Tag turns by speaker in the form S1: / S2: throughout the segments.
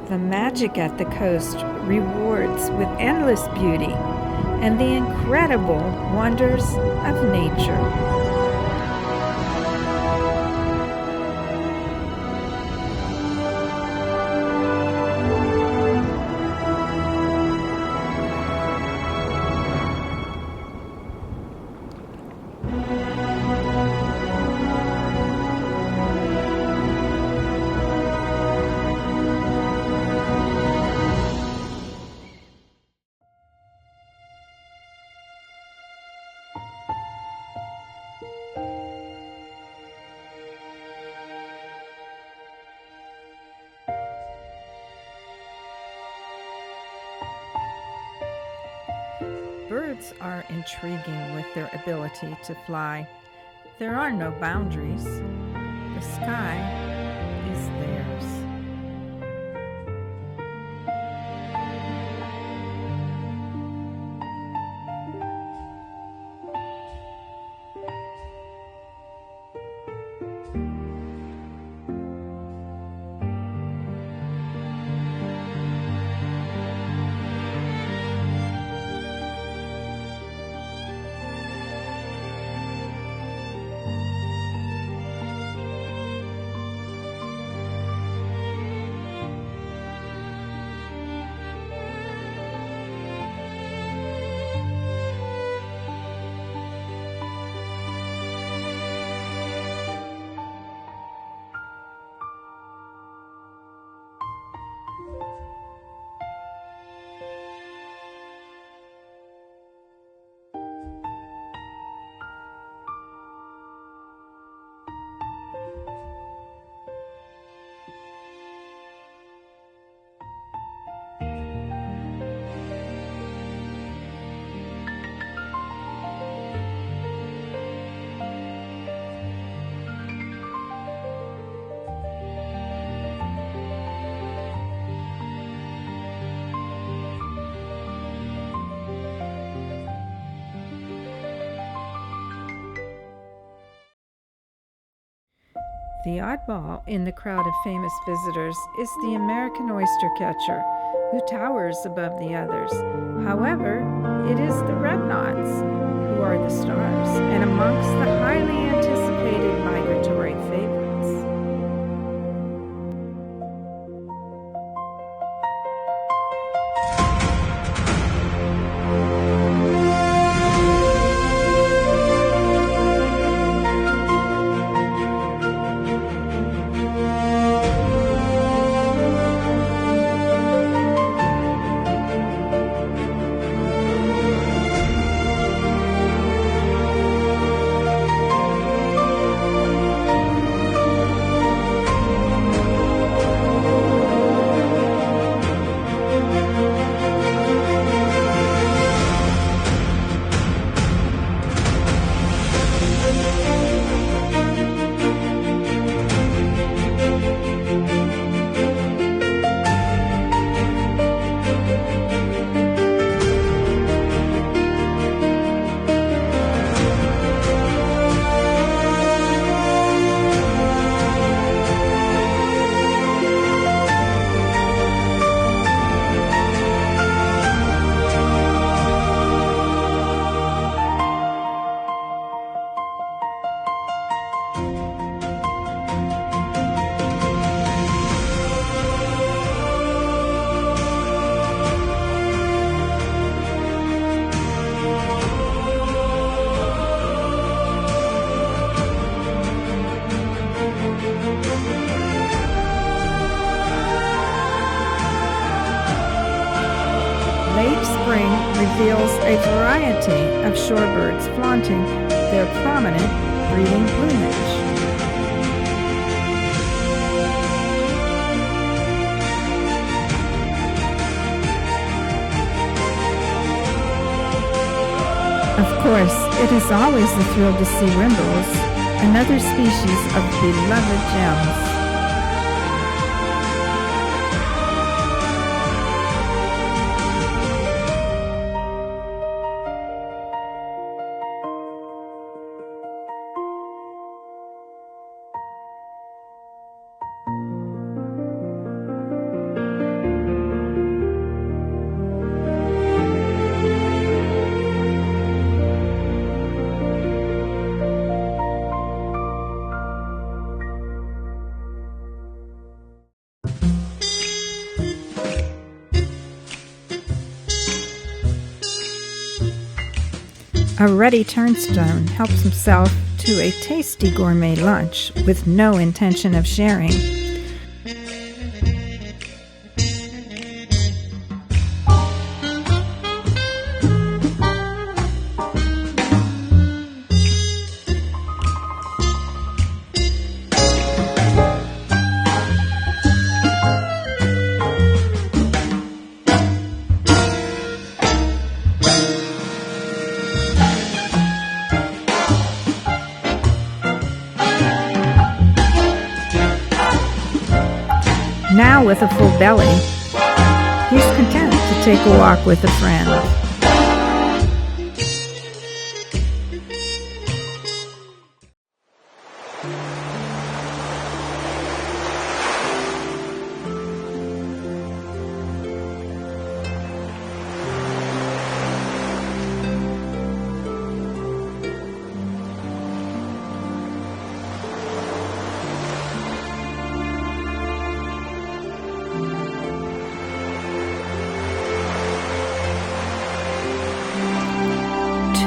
S1: The magic at the coast rewards with endless beauty and the incredible wonders of nature. Birds are intriguing with their ability to fly. There are no boundaries. The sky is theirs. The oddball in the crowd of famous visitors is the American oyster catcher, who towers above the others. However, it is the redknots who are the stars and amongst the highly anticipated migratory favorites. Late spring reveals a variety of shorebirds flaunting their prominent breeding plumage. Of course, it is always a thrill to see Whimbrels, another species of beloved gems. A ruddy turnstone helps himself to a tasty gourmet lunch with no intention of sharing. Now, with a full belly, he's content to take a walk with a friend.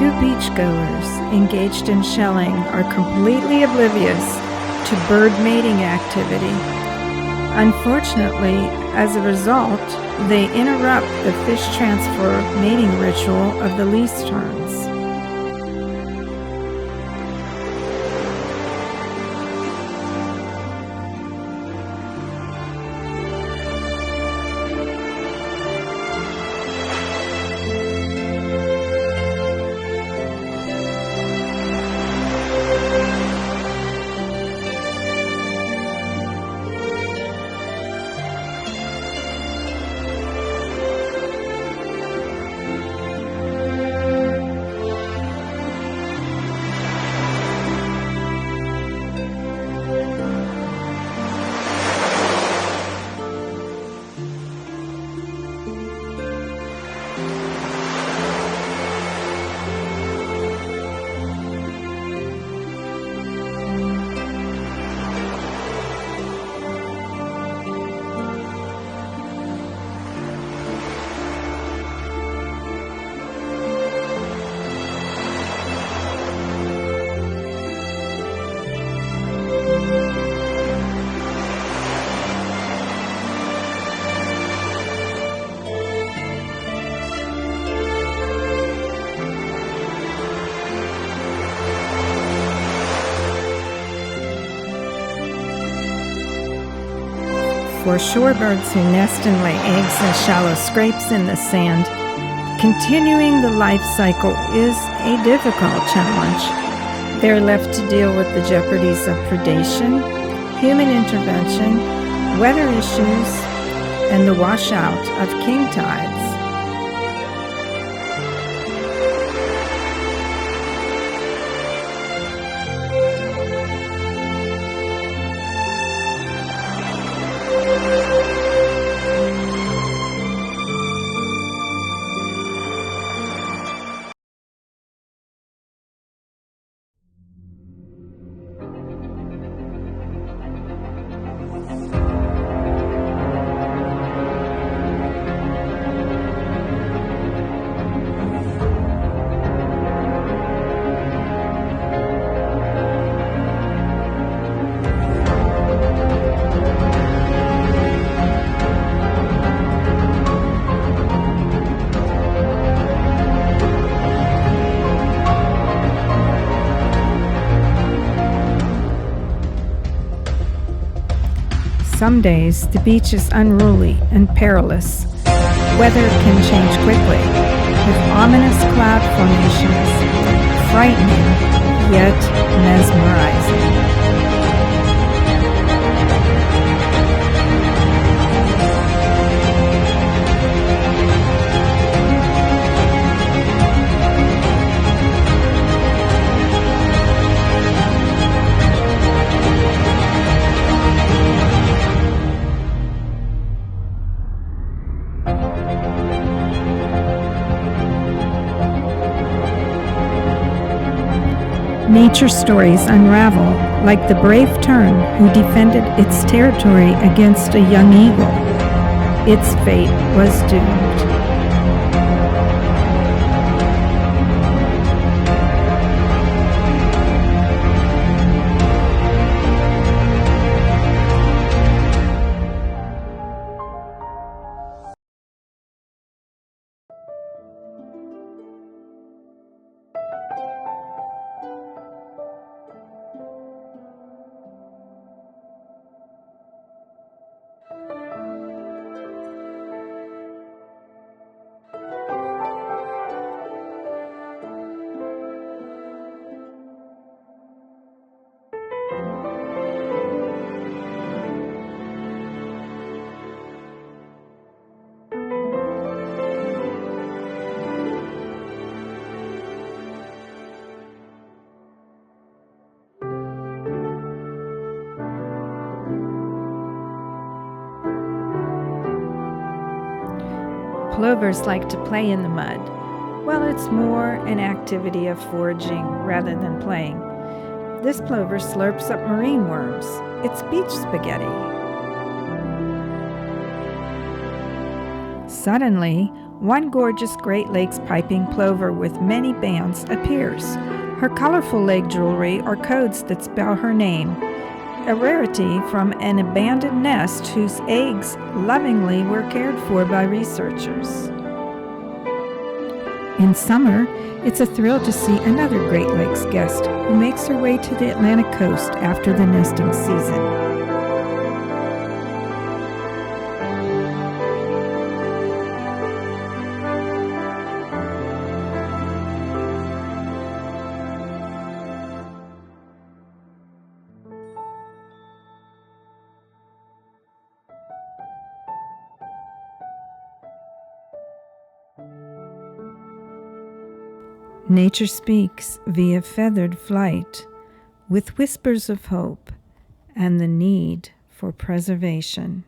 S1: Two beachgoers engaged in shelling are completely oblivious to bird mating activity. Unfortunately, as a result, they interrupt the fish transfer mating ritual of the least terns. For shorebirds who nest and lay eggs in shallow scrapes in the sand, continuing the life cycle is a difficult challenge. They're left to deal with the jeopardies of predation, human intervention, weather issues, and the washout of king tides. Some days, the beach is unruly and perilous. Weather can change quickly, with ominous cloud formations, frightening yet mesmerizing. Nature stories unravel like the brave tern who defended its territory against a young eagle. Its fate was doomed. Plovers like to play in the mud. Well, it's more an activity of foraging rather than playing. This plover slurps up marine worms. It's beach spaghetti. Suddenly, one gorgeous Great Lakes piping plover with many bands appears. Her colorful leg jewelry are codes that spell her name, a rarity from an abandoned nest whose eggs lovingly were cared for by researchers. In summer, it's a thrill to see another Great Lakes guest who makes her way to the Atlantic coast after the nesting season. Nature speaks via feathered flight, with whispers of hope and the need for preservation.